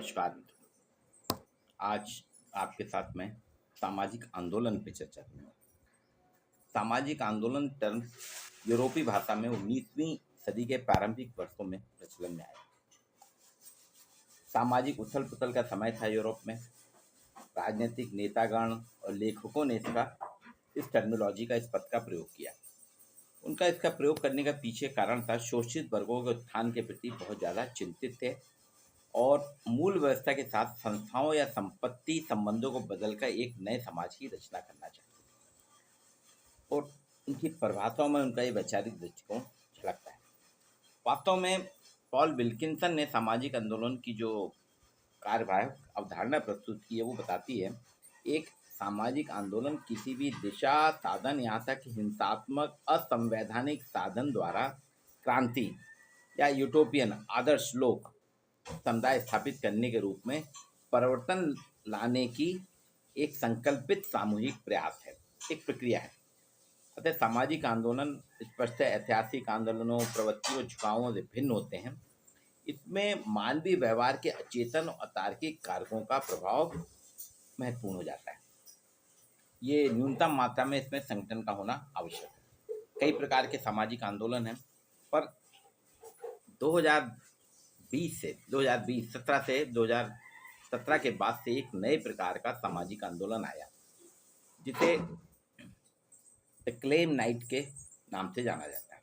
नमस्कार मित्रों। आज आपके साथ मैं सामाजिक आंदोलन पे चर्चा करूँगा। सामाजिक आंदोलन टर्म यूरोपीय भाषा में 19वीं सदी के प्रारंभिक वर्षों में प्रचलन में आया। सामाजिक उथल पुथल का समय था यूरोप में। राजनीतिक नेतागण और लेखकों ने इस टर्मिनोलॉजी का, इस पद का प्रयोग किया। उनका इसका प्रयोग करने का पीछे कारण था, शोषित वर्गों के उत्थान के प्रति बहुत ज़्यादा चिंतित थे और मूल व्यवस्था के साथ संस्थाओं या संपत्ति संबंधों को बदलकर एक नए समाज की रचना करना चाहते थे। और उनकी परिभाषाओं में उनका ये वैचारिक दृष्टिकोण झलकता है। वास्तव में पॉल विल्किंसन ने सामाजिक आंदोलन की जो कार्यवाहक अवधारणा प्रस्तुत की है वो बताती है, एक सामाजिक आंदोलन किसी भी दिशा, साधन, यहाँ तक कि हिंसात्मक असंवैधानिक साधन द्वारा क्रांति या यूटोपियन आदर्श लोक समुदाय स्थापित करने के रूप में परिवर्तन लाने की एक संकल्पित सामूहिक प्रयास है, एक प्रक्रिया है। अतः सामाजिक आंदोलन स्पष्ट ऐतिहासिक आंदोलनों, प्रवृत्तियों, झुकावों से भिन्न होते हैं। इसमें मानवीय व्यवहार के अचेतन और तार्किक कारकों का प्रभाव महत्वपूर्ण हो जाता है। ये न्यूनतम मात्रा में इसमें संगठन का होना आवश्यक है। कई प्रकार के सामाजिक आंदोलन हैं, पर 2017 से 2017 के बाद से एक नए प्रकार का सामाजिक आंदोलन आया, जिसे क्लेम नाइट के नाम से जाना जाता है।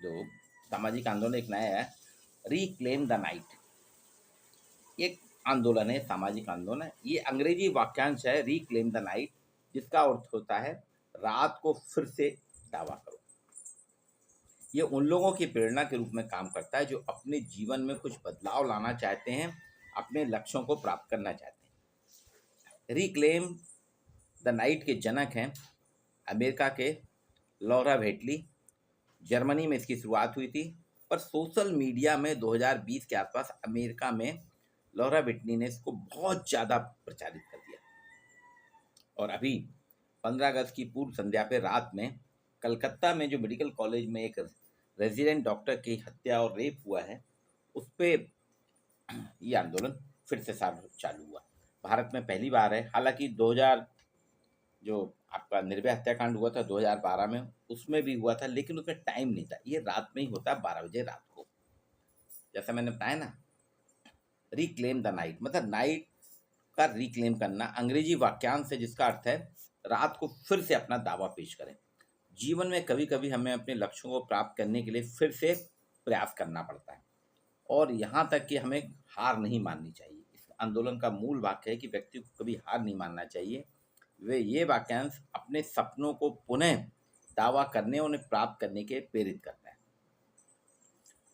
जो सामाजिक आंदोलन एक नया है, रिक्लेम द नाइट, एक आंदोलन है, सामाजिक आंदोलन है। ये अंग्रेजी वाक्यांश है रिक्लेम द नाइट, जिसका अर्थ होता है रात को फिर से दावा करो। ये उन लोगों की प्रेरणा के रूप में काम करता है जो अपने जीवन में कुछ बदलाव लाना चाहते हैं, अपने लक्ष्यों को प्राप्त करना चाहते हैं। रिक्लेम द नाइट के जनक हैं अमेरिका के लॉरा वेटली। जर्मनी में इसकी शुरुआत हुई थी, पर सोशल मीडिया में 2020 के आसपास अमेरिका में लॉरा वेटली ने इसको बहुत ज़्यादा प्रचारित कर दिया। और अभी 15 अगस्त की पूर्व संध्या पे रात में कलकत्ता में जो मेडिकल कॉलेज में एक रेजिडेंट डॉक्टर की हत्या और रेप हुआ है, उस पर ये आंदोलन फिर से चालू हुआ। भारत में पहली बार है। हालांकि 2000 जो आपका निर्भया हत्याकांड हुआ था 2012 में, उसमें भी हुआ था, लेकिन उसमें टाइम नहीं था। ये रात में ही होता है, 12 बजे रात को। जैसा मैंने बताया ना, रिक्लेम द नाइट मतलब नाइट का रिक्लेम करना, अंग्रेजी वाक्यांश है जिसका अर्थ है रात को फिर से अपना दावा पेश करें। जीवन में कभी कभी हमें अपने लक्ष्यों को प्राप्त करने के लिए फिर से प्रयास करना पड़ता है, और यहाँ तक कि हमें हार नहीं माननी चाहिए। इस आंदोलन का मूल वाक्य है कि व्यक्ति को कभी हार नहीं मानना चाहिए। वे ये वाक्यांश अपने सपनों को पुनः दावा करने और उन्हें प्राप्त करने के प्रेरित करता है।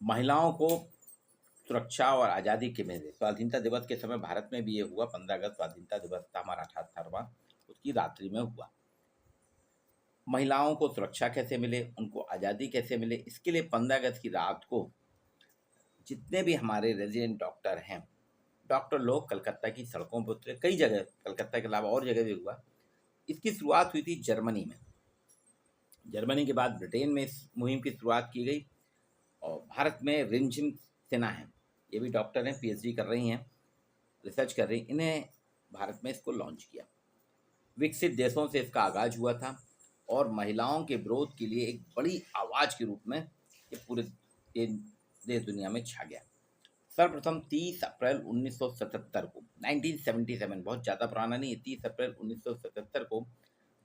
महिलाओं को सुरक्षा और आज़ादी के मेले, स्वाधीनता दिवस के समय भारत में भी ये हुआ। 15 अगस्त स्वाधीनता दिवस था हमारा 78वां, उसकी रात्रि में हुआ। महिलाओं को सुरक्षा कैसे मिले, उनको आज़ादी कैसे मिले, इसके लिए 15 अगस्त की रात को जितने भी हमारे रेजिडेंट डॉक्टर हैं, डॉक्टर लोग कलकत्ता की सड़कों पर उतरे। कई जगह, कलकत्ता के अलावा और जगह भी हुआ। इसकी शुरुआत हुई थी जर्मनी में। जर्मनी के बाद ब्रिटेन में इस मुहिम की शुरुआत की गई, और भारत में रिमझिम सेना है, ये भी डॉक्टर हैं, पीएचडी कर रही हैं, रिसर्च कर रही, इन्हें भारत में इसको लॉन्च किया। विकसित देशों से इसका आगाज हुआ था और महिलाओं के विरोध के लिए एक बड़ी आवाज़ के रूप में ये पूरे देश दुनिया में छा गया। सर्वप्रथम 30 अप्रैल 1977 को, 1977, बहुत ज़्यादा पुराना नहीं है, 30 अप्रैल 1977 को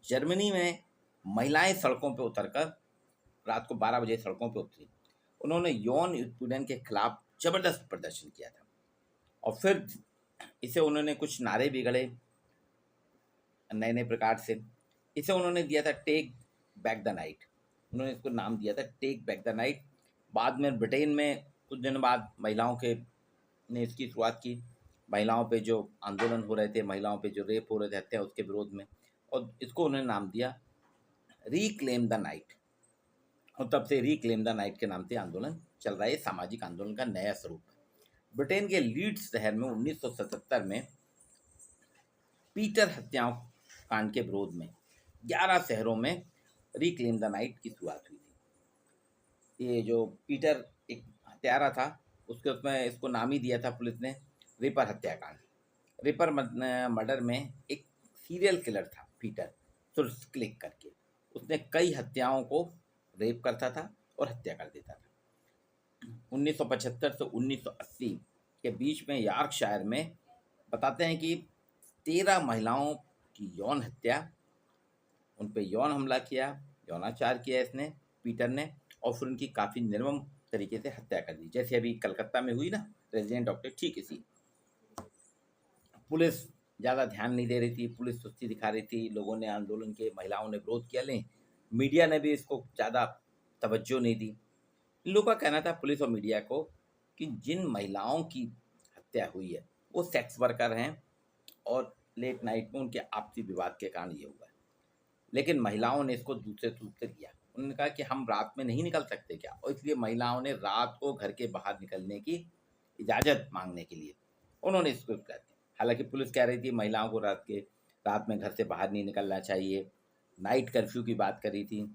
जर्मनी में महिलाएं सड़कों पर उतरकर रात को 12 बजे सड़कों पर उतरी। उन्होंने यौन उत्पीड़न के खिलाफ जबरदस्त प्रदर्शन किया था, और फिर इसे उन्होंने कुछ नारे भी गढ़े नए नए प्रकार से। इसे उन्होंने दिया था टेक बैक द नाइट, उन्होंने इसको नाम दिया था टेक बैक द नाइट। बाद में ब्रिटेन में कुछ दिनों बाद महिलाओं के ने इसकी शुरुआत की। महिलाओं पे जो आंदोलन हो रहे थे, महिलाओं पे जो रेप हो रहे थे, हत्या, उसके विरोध में, और इसको उन्होंने नाम दिया रिक्लेम द नाइट। और तब से रिक्लेम द नाइट के नाम से आंदोलन चल रहा है। सामाजिक आंदोलन का नया स्वरूप है। ब्रिटेन के लीड्स शहर में 1977 में पीटर हत्याओं कांड के विरोध में 11 शहरों में रिक्लेम द नाइट की शुरुआत हुई थी। ये जो पीटर एक हत्यारा था, उसमें इसको नाम ही दिया था पुलिस ने रिपर हत्याकांड। रिपर मर्डर में एक सीरियल किलर था पीटर क्लिक करके, उसने कई हत्याओं को रेप करता था और हत्या कर देता था। 1975 से 1980 के बीच में यॉर्कशायर में बताते हैं कि 13 महिलाओं की यौन हत्या, उन पे यौन हमला किया, यौनाचार किया इसने पीटर ने, और फिर उनकी काफ़ी निर्मम तरीके से हत्या कर दी, जैसे अभी कलकत्ता में हुई ना रेजिडेंट डॉक्टर, ठीक इसी। पुलिस ज़्यादा ध्यान नहीं दे रही थी, पुलिस सुस्ती दिखा रही थी, लोगों ने आंदोलन के, महिलाओं ने विरोध किया, लें मीडिया ने भी इसको ज़्यादा तवज्जो नहीं दी। इन लोगों का कहना था पुलिस और मीडिया को कि जिन महिलाओं की हत्या हुई है वो सेक्स वर्कर हैं और लेट नाइट में उनके आपसी विवाद के कारण ये हुआ है। लेकिन महिलाओं ने इसको दूसरे रूप से लिया। उन्होंने कहा कि हम रात में नहीं निकल सकते क्या, और इसलिए महिलाओं ने रात को घर के बाहर निकलने की इजाज़त मांगने के लिए उन्होंने इसको कर दिया। हालांकि पुलिस कह रही थी महिलाओं को रात में घर से बाहर नहीं निकलना चाहिए, नाइट कर्फ्यू की बात करी थी,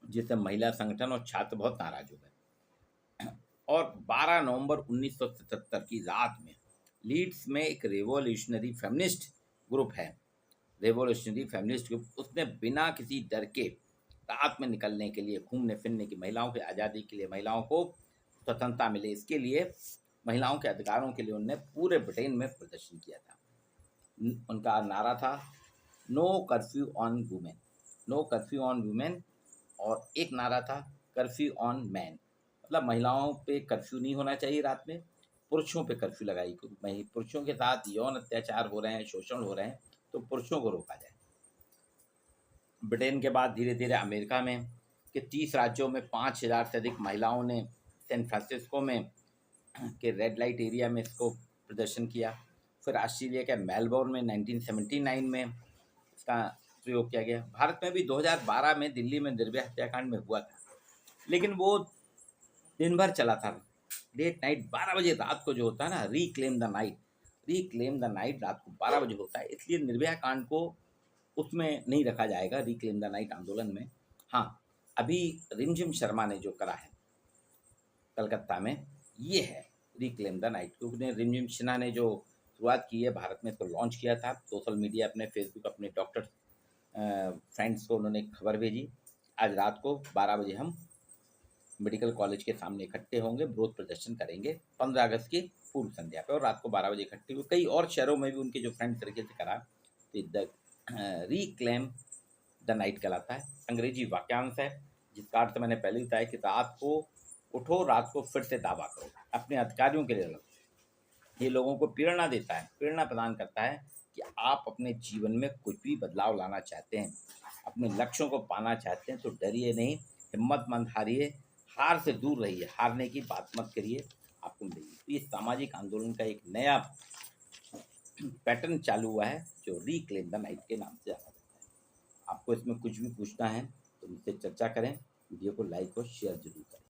जिससे महिला संगठन और छात्र बहुत नाराज हो गए। और 12 नवंबर 1977 की रात में लीड्स में एक रेवोल्यूशनरी फेमिनिस्ट ग्रुप है, रेवोल्यूशनरी फेमिनिस्ट ग्रुप, उसने बिना किसी डर के रात में निकलने के लिए, घूमने फिरने की, महिलाओं की आज़ादी के लिए, महिलाओं को स्वतंत्रता मिले इसके लिए, महिलाओं के अधिकारों के लिए उन्होंने पूरे ब्रिटेन में प्रदर्शन किया था। उनका नारा था no curfew on women, no curfew on women, और एक नारा था कर्फ्यू ऑन मैन, मतलब महिलाओं पे कर्फ्यू नहीं होना चाहिए रात में, पुरुषों पे कर्फ्यू लगाई, पुरुषों के साथ यौन अत्याचार हो रहे हैं, शोषण हो रहे हैं, तो पुरुषों को रोका जाए। ब्रिटेन के बाद धीरे धीरे अमेरिका में कि 30 राज्यों में 5,000 से अधिक महिलाओं ने सैन फ्रांसिस्को में के रेड लाइट एरिया में इसको प्रदर्शन किया। फिर ऑस्ट्रेलिया के मेलबोर्न में 1979 में इसका प्रयोग किया गया। भारत में भी 2012 में दिल्ली में निर्भया हत्याकांड में हुआ था, लेकिन वो दिन भर चला था, लेट नाइट 12 बजे रात को जो होता है ना, reclaim the night, reclaim the night रात को 12 बजे होता है, इसलिए निर्भया कांड को उसमें नहीं रखा जाएगा रिक्लेम द नाइट आंदोलन में। हाँ, अभी रिमझिम शर्मा ने जो करा है कलकत्ता में, ये है रिक्लेम द नाइट, क्योंकि रिमझिम सिन्हा ने जो शुरुआत की है भारत में, इसको लॉन्च किया था सोशल मीडिया, अपने फेसबुक, अपने डॉक्टर फ्रेंड्स को उन्होंने खबर भेजी, आज रात को 12 बजे हम मेडिकल कॉलेज के सामने इकट्ठे होंगे, विरोध प्रदर्शन करेंगे 15 अगस्त की पूर्व संध्या पे, और रात को 12 बजे इकट्ठे हुए। कई और शहरों में भी उनके जो फ्रेंड तरीके से करा, तो रिक्लेम द नाइट कहलाता है। अंग्रेजी वाक्यांश है जिसका अर्थ मैंने पहले ही बताया कि रात को उठो, रात को फिर से दावा करो, अपने अधिकारियों के लिए लड़ो। ये लोगों को प्रेरणा देता है, प्रेरणा प्रदान करता है कि आप अपने जीवन में कुछ भी बदलाव लाना चाहते हैं, अपने लक्ष्यों को पाना चाहते हैं, तो डरिए नहीं, हिम्मत मत हारिए, हार से दूर रहिए, हारने की बात मत करिए, आपको मिलेगी। तो ये सामाजिक आंदोलन का एक नया पैटर्न चालू हुआ है जो रिक्लेम द नाइट के नाम से जाना जाता है। आपको इसमें कुछ भी पूछना है तो मुझसे चर्चा करें, वीडियो को लाइक और शेयर जरूर करें।